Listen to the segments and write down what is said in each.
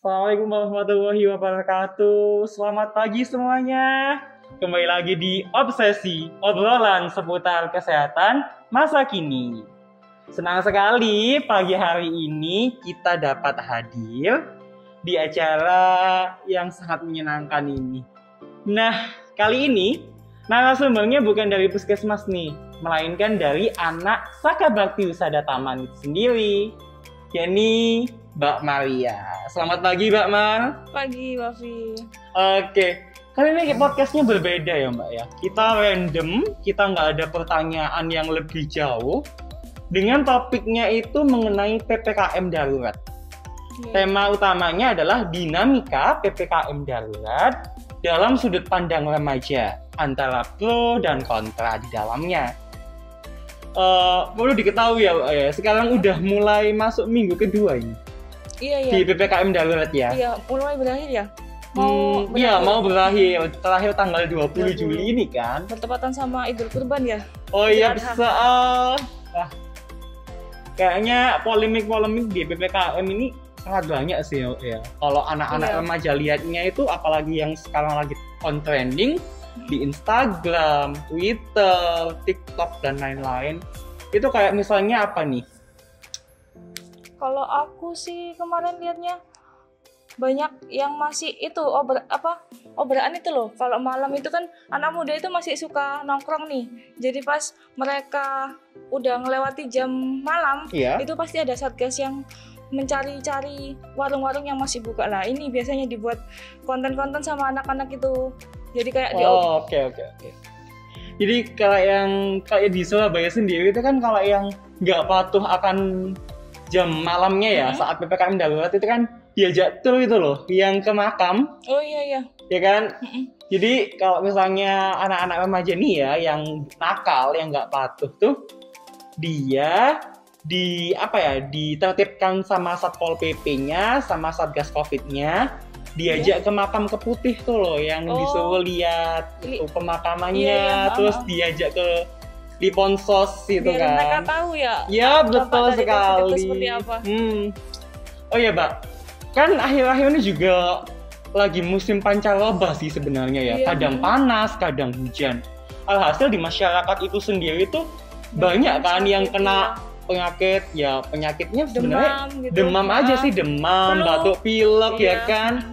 Assalamualaikum warahmatullahi wabarakatuh. Selamat pagi semuanya. Kembali lagi di Obsesi, obrolan seputar kesehatan masa kini. Senang sekali pagi hari ini kita dapat hadir di acara yang sangat menyenangkan ini. Nah, kali ini narasumbernya bukan dari puskesmas nih, melainkan dari anak Saka Bakti Wisata Taman itu sendiri, yakni Mbak Maria. Selamat pagi Mbak Mar. Pagi, Wafi. Oke, kali ini podcastnya berbeda ya Mbak ya. Kita random, kita nggak ada pertanyaan yang lebih jauh. Dengan topiknya itu mengenai PPKM darurat. Tema utamanya adalah dinamika PPKM darurat dalam sudut pandang remaja, antara pro dan kontra di dalamnya. Perlu diketahui ya Mbak ya, sekarang udah mulai masuk minggu kedua ini. Iya. Di PPKM darurat ya? Iya, mulai berakhir ya? Mau berakhir. Terakhir tanggal 20 Juli ini kan? Bertepatan sama Idul Kurban ya? Oh iya, bisa. Kayaknya polemik-polemik di PPKM ini sangat banyak sih ya. Kalau anak-anak remaja lihatnya itu, apalagi yang sekarang lagi on trending di Instagram, Twitter, TikTok, dan lain-lain. Itu kayak misalnya apa nih? Kalau aku sih kemarin lihatnya banyak yang masih itu obraan itu loh. Kalau malam itu kan anak muda itu masih suka nongkrong nih. Jadi pas mereka udah ngelewati jam malam, itu pasti ada satgas yang mencari-cari warung-warung yang masih buka lah. Ini biasanya dibuat konten-konten sama anak-anak itu. Jadi kayak Oke. Jadi kayak di Surabaya sendiri itu kan kalau yang nggak patuh akan jam malamnya ya, saat PPKM darurat itu kan diajak tur itu loh, yang ke makam. Oh iya. Ya kan? Jadi kalau misalnya anak-anak remaja nih ya, yang nakal, yang nggak patuh tuh, dia ditertibkan sama Satpol PP-nya, sama Satgas Covid-nya, diajak ke makam Keputih tuh loh, yang disuruh lihat itu pemakamannya, terus diajak ke Liponsos itu biar kan. Mereka tahu ya. Ya betul sekali. Seperti apa. Oh ya Mbak, kan akhir-akhir ini juga lagi musim pancaroba sih sebenarnya ya. Kadang panas, kadang hujan. Alhasil di masyarakat itu sendiri tuh banyak kan yang kena penyakit, ya penyakitnya sebenarnya demam aja sih, demam, batuk pilek ya kan.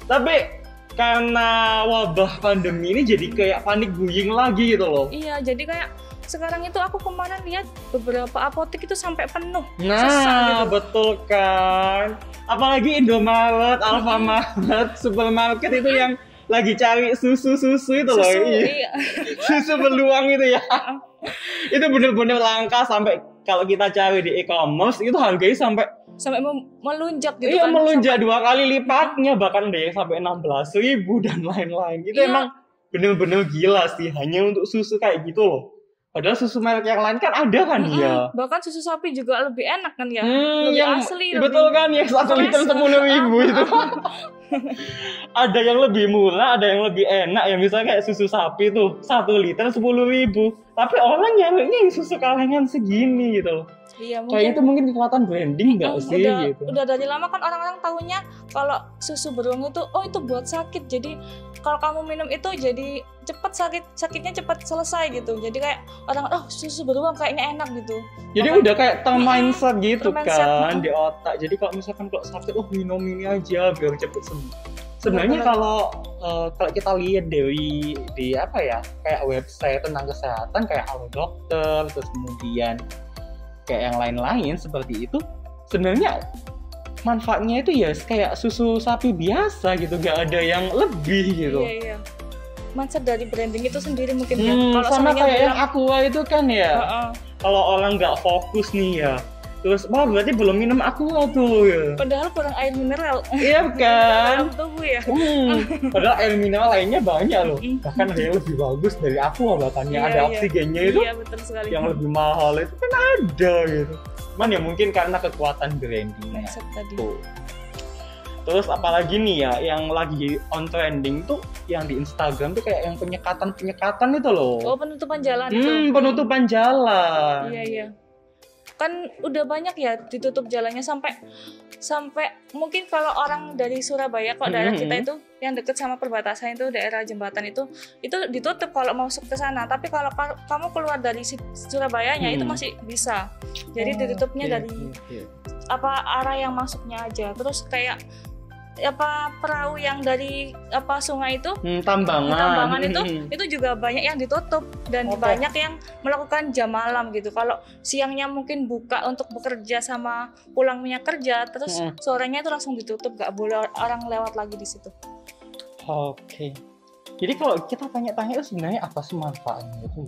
Tapi karena wabah pandemi ini jadi kayak panik buying lagi gitu loh. Iya, jadi kayak sekarang itu aku kemarin lihat beberapa apotek itu sampai penuh. Nah, gitu. Betul kan. Apalagi Indomaret, Alfamart, supermarket itu yang lagi cari susu itu loh. Iya. Susu beruang itu ya. Itu bener-bener langka, sampai kalau kita cari di e-commerce itu harganya sampai melunjak gitu kan. Iya, melunjak 2 kali lipatnya, bahkan deh sampai 16.000 dan lain-lain. Itu emang bener-bener gila sih, hanya untuk susu kayak gitu loh. Padahal susu merek yang lain kan ada kan ya. Bahkan susu sapi juga lebih enak kan ya. Lebih yang asli. Betul kan ya, 1 liter 10.000 itu. Ada yang lebih murah, ada yang lebih enak. Ya misalnya kayak susu sapi tuh 1 liter 10.000. Tapi orang nyarinya yang susu kalengan segini gitu loh. Iya, kayak itu mungkin kekuatan branding nggak sih gitu. Udah dari lama kan orang-orang tahunya kalau susu beruang itu itu buat sakit. Jadi kalau kamu minum itu jadi cepat sakitnya cepat selesai gitu. Jadi kayak orang susu beruang kayaknya enak gitu. Jadi udah kayak mindset gitu kan di otak. Jadi kalau misalkan kalau sakit minum ini aja biar cepet sembuh. Sebenarnya kalau kita lihat di kayak website tentang kesehatan kayak Halo Dokter, terus kemudian kayak yang lain-lain seperti itu, sebenarnya manfaatnya itu ya kayak susu sapi biasa gitu, gak ada yang lebih gitu. Iya. Mindset dari branding itu sendiri mungkin Kalau sama kayak yang Aqua itu kan ya. Kalau orang nggak fokus nih ya, terus berarti belum minum Aqua tuh ya. Padahal kurang air mineral. Iya kan. Dalam tubuh ya. Padahal air mineral lainnya banyak loh. Bahkan ada yang lebih bagus dari Aqua, bahkan yang ada oksigennya itu. Iya, betul sekali. Yang lebih mahal itu kan ada gitu. Cuman ya mungkin karena kekuatan branding. Mindset tadi. Terus apalagi nih ya, yang lagi on trending tuh yang di Instagram tuh kayak yang penyekatan itu loh. Penutupan jalan itu. Penutupan jalan. Iya. kan udah banyak ya ditutup jalannya sampai mungkin kalau orang dari Surabaya, kalau daerah kita itu yang deket sama perbatasan itu daerah jembatan itu ditutup kalau masuk ke sana. Tapi kalau kamu keluar dari Surabayanya itu masih bisa. Jadi ditutupnya dari arah yang masuknya aja. Terus kayak perahu yang dari sungai itu tambangan itu juga banyak yang ditutup dan banyak yang melakukan jam malam gitu. Kalau siangnya mungkin buka untuk bekerja sama pulangnya kerja, terus sorenya itu langsung ditutup, nggak boleh orang lewat lagi di situ. Oke. Jadi kalau kita tanya-tanya itu sebenarnya apa sih manfaatnya itu?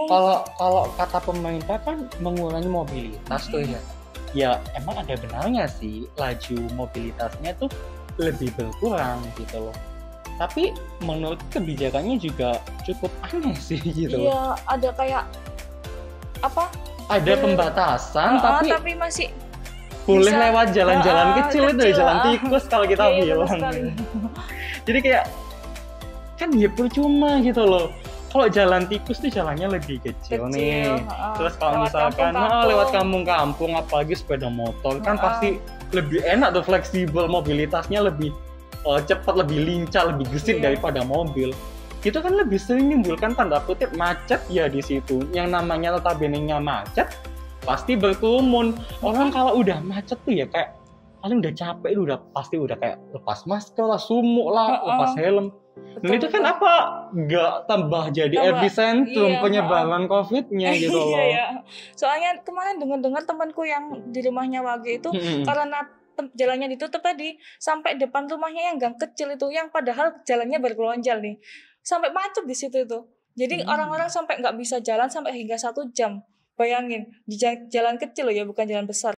Kalau kata pemerintah kan mengurangi mobilitas tuh ya. Ya emang ada benarnya sih, laju mobilitasnya tuh lebih berkurang gitu loh. Tapi menurut kebijakannya juga cukup aneh sih gitu. Iya, ada kayak ada pembatasan tapi masih boleh lewat jalan-jalan kecil itu jalan tikus kalau kita bilang. Jadi kayak kan ya percuma gitu loh. Kalau jalan tikus tuh jalannya lebih kecil nih. Terus kalau misalkan lewat kampung-kampung apalagi sepeda motor kan pasti lebih enak tuh, fleksibel, mobilitasnya lebih cepat, lebih lincah, lebih gesit daripada mobil. Itu kan lebih sering menimbulkan tanda kutip macet ya di situ. Yang namanya notabene-nya macet pasti berkerumun. Orang kalau udah macet tuh ya kayak paling udah capek, udah pasti udah kayak lepas masker lah, sumuk lah, lepas helm. Dan itu kan nggak tambah jadi epicentrum penyebaran COVID-nya gitu loh. Iya. Soalnya kemarin dengar temanku yang di rumahnya Wage itu karena jalannya ditutup tadi, sampai depan rumahnya yang gang kecil itu, yang padahal jalannya bergelonjal nih, sampai macet di situ itu. Jadi orang-orang sampai nggak bisa jalan sampai hingga 1 jam. Bayangin di jalan kecil loh ya, bukan jalan besar.